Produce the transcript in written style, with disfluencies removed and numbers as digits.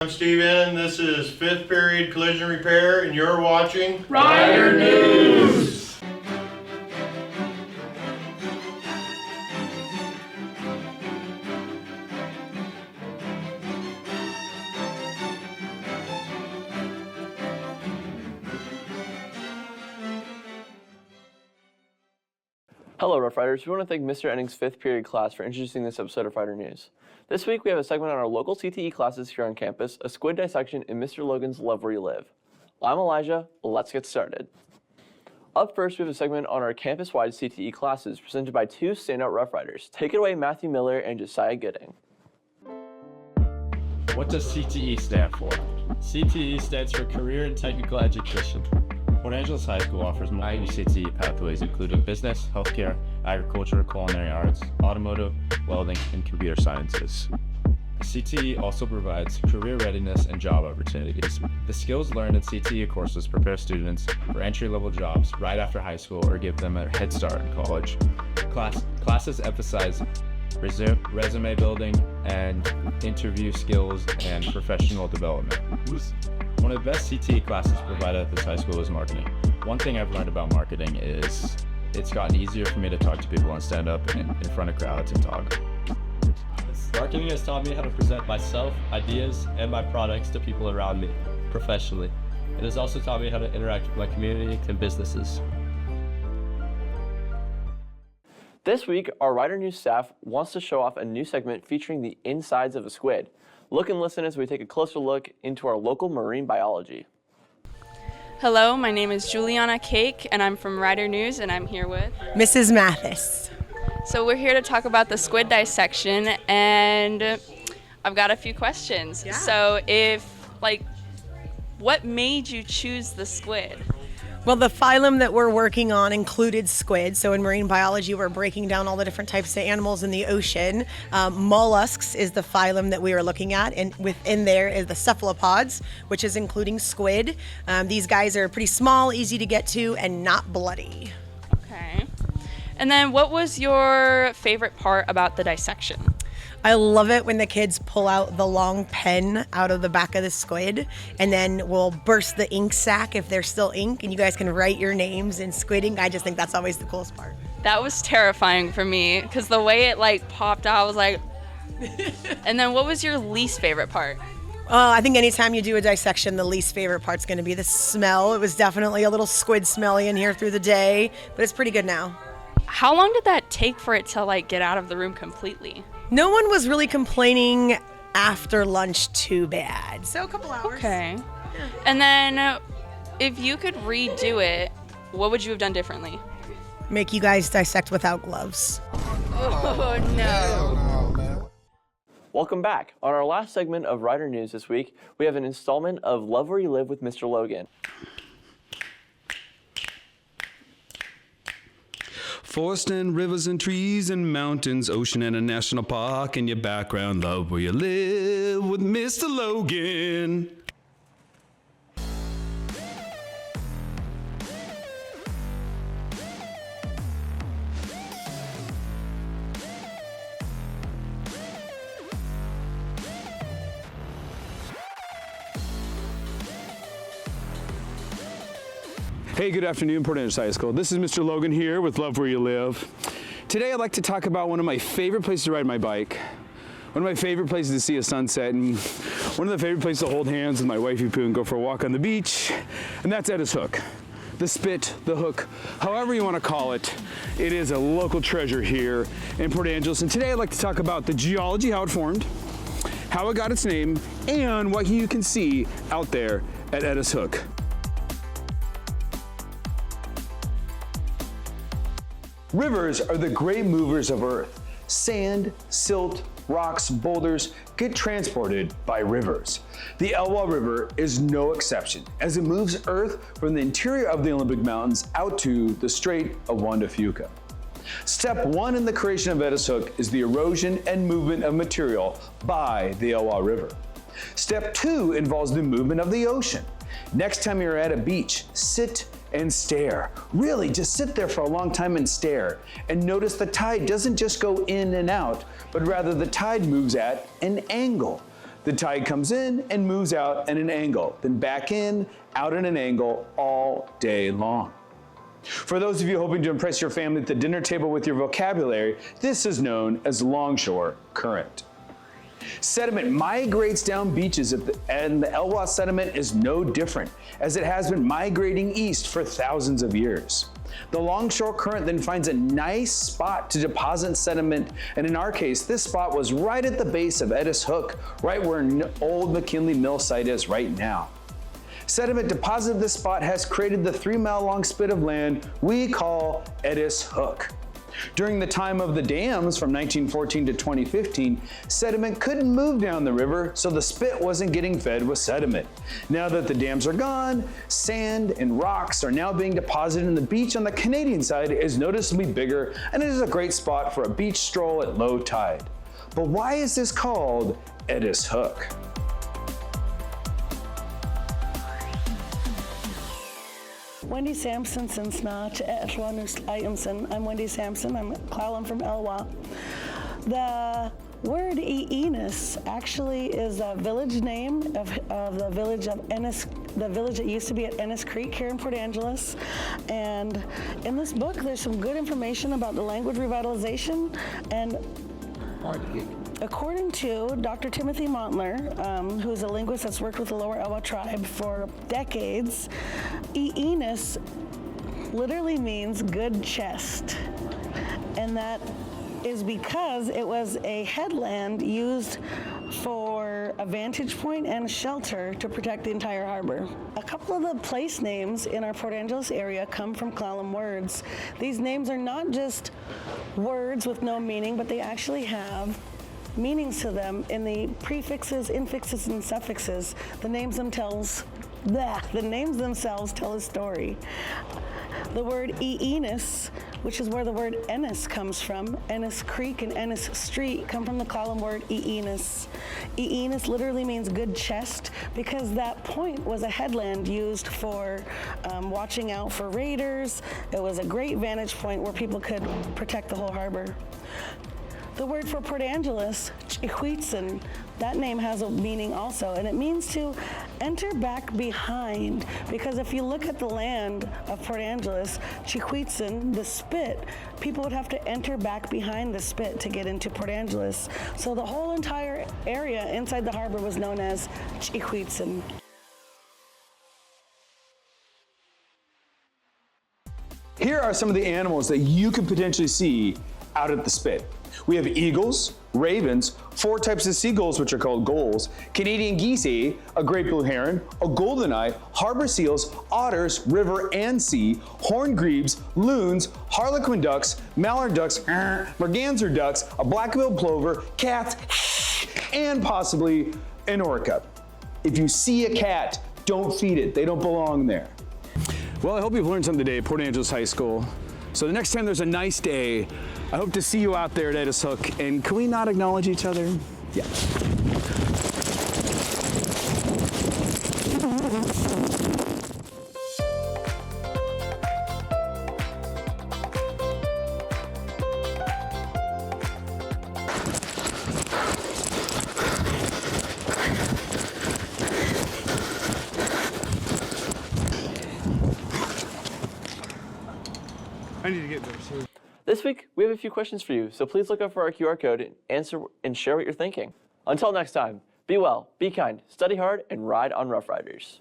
I'm Steven, this is 5th period collision repair, and you're watching Rider News! Hello, Rough Riders. We want to thank Mr. Enning's 5th period class for introducing this episode of Rider News. This week, we have a segment on our local CTE classes here on campus, a squid dissection, and Mr. Logan's Love Where You Live. I'm Elijah. Let's get started. Up first, we have a segment on our campus-wide CTE classes presented by two standout Rough Riders. Take it away, Matthew Miller and Josiah Gooding. What does CTE stand for? CTE stands for Career and Technical Education. Port Angeles High School offers multiple CTE pathways including business, healthcare, agriculture, culinary arts, automotive, welding, and computer sciences. CTE also provides career readiness and job opportunities. The skills learned in CTE courses prepare students for entry-level jobs right after high school or give them a head start in college. Classes emphasize resume building and interview skills and professional development. One of the best CTE classes provided at this high school is marketing. One thing I've learned about marketing is it's gotten easier for me to talk to people and stand up in front of crowds and talk. Marketing has taught me how to present myself, ideas, and my products to people around me professionally. It has also taught me how to interact with my community and businesses. This week, our Rider News staff wants to show off a new segment featuring the insides of a squid. Look and listen as we take a closer look into our local marine biology. Hello, my name is Juliana Cake, and I'm from Rider News, and I'm here with Mrs. Mathis. So we're here to talk about the squid dissection, and I've got a few questions. Yeah. So what made you choose the squid? Well, the phylum that we're working on included squid. So in marine biology, we're breaking down all the different types of animals in the ocean. Mollusks is the phylum that we are looking at, and within there is the cephalopods, which is including squid. These guys are pretty small, easy to get to, and not bloody. Okay. And then what was your favorite part about the dissection? I love it when the kids pull out the long pen out of the back of the squid, and then we'll burst the ink sac if there's still ink, and you guys can write your names in squid ink. I just think that's always the coolest part. That was terrifying for me because the way it popped out, I was like, and then what was your least favorite part? I think anytime you do a dissection, the least favorite part's going to be the smell. It was definitely a little squid smelly in here through the day, but it's pretty good now. How long did that take for it to get out of the room completely? No one was really complaining after lunch too bad. So a couple hours. Okay. Yeah. And then if you could redo it, what would you have done differently? Make you guys dissect without gloves. Oh, no. Welcome back. On our last segment of Rider News this week, we have an installment of Love Where You Live with Mr. Logan. Forest and rivers and trees and mountains, ocean and a national park in your background. Love where you live with Mr. Logan. Hey, good afternoon, Port Angeles High School. This is Mr. Logan here with Love Where You Live. Today I'd like to talk about one of my favorite places to ride my bike, one of my favorite places to see a sunset, and one of the favorite places to hold hands with my wifey Pooh and go for a walk on the beach, and that's Edda's Hook. The spit, the hook, however you want to call it, it is a local treasure here in Port Angeles. And today I'd like to talk about the geology, how it formed, how it got its name, and what you can see out there at Edda's Hook. Rivers are the great movers of earth. Sand, silt, rocks, boulders get transported by rivers. The Elwha River is no exception, as it moves earth from the interior of the Olympic Mountains out to the Strait of Juan de Fuca. Step one in the creation of Edda's Hook is the erosion and movement of material by the Elwha River. Step two involves the movement of the ocean. Next time you're at a beach, sit and stare. Really, just sit there for a long time and stare. And notice the tide doesn't just go in and out, but rather the tide moves at an angle. The tide comes in and moves out at an angle, then back in, out at an angle all day long. For those of you hoping to impress your family at the dinner table with your vocabulary, this is known as longshore current. Sediment migrates down beaches and the Elwha sediment is no different, as it has been migrating east for thousands of years. The longshore current then finds a nice spot to deposit sediment, and in our case, this spot was right at the base of Edis Hook, right where old McKinley Mill site is right now. Sediment deposited at this spot has created the 3-mile long spit of land we call Edis Hook. During the time of the dams from 1914 to 2015, sediment couldn't move down the river, so the spit wasn't getting fed with sediment. Now that the dams are gone, sand and rocks are now being deposited, and the beach on the Canadian side is noticeably bigger, and it is a great spot for a beach stroll at low tide. But why is this called Edis Hook? Wendy Sampson Sinsnach Etwanus Iamson. I'm Wendy Sampson. I'm Clallam from Elwha. The word Enos actually is a village name of the village of Ennis, the village that used to be at Ennis Creek here in Port Angeles. And in this book, there's some good information about the language revitalization. And according to Dr. Timothy Montler, who's a linguist that's worked with the Lower Elwha tribe for decades, Enos literally means good chest. And that is because it was a headland used for a vantage point and shelter to protect the entire harbor. A couple of the place names in our Port Angeles area come from Clallam words. These names are not just words with no meaning, but they actually have meanings to them in the prefixes, infixes, and suffixes. The names themselves tell a story. The word Enos, which is where the word Ennis comes from, Ennis Creek and Ennis Street come from the Clallam word Enos. Enos literally means good chest because that point was a headland used for watching out for raiders. It was a great vantage point where people could protect the whole harbor. The word for Port Angeles, Chihuitzen, that name has a meaning also, and it means to enter back behind, because if you look at the land of Port Angeles, Chihuitzen, the spit, people would have to enter back behind the spit to get into Port Angeles. So the whole entire area inside the harbor was known as Chihuitzen. Here are some of the animals that you could potentially see out at the spit. We have eagles, ravens, 4 types of seagulls which are called gulls, Canadian geese, a great blue heron, a goldeneye, harbor seals, otters, river and sea, horned grebes, loons, harlequin ducks, mallard ducks, merganser ducks, a black-billed plover, cats, and possibly an orca. If you see a cat, don't feed it. They don't belong there. Well, I hope you've learned something today at Port Angeles High School. So the next time there's a nice day, I hope to see you out there at Edis Hook. And can we not acknowledge each other? Yeah. I need to get there. So. This week, we have a few questions for you, so please look up for our QR code and answer and share what you're thinking. Until next time, be well, be kind, study hard, and ride on Rough Riders.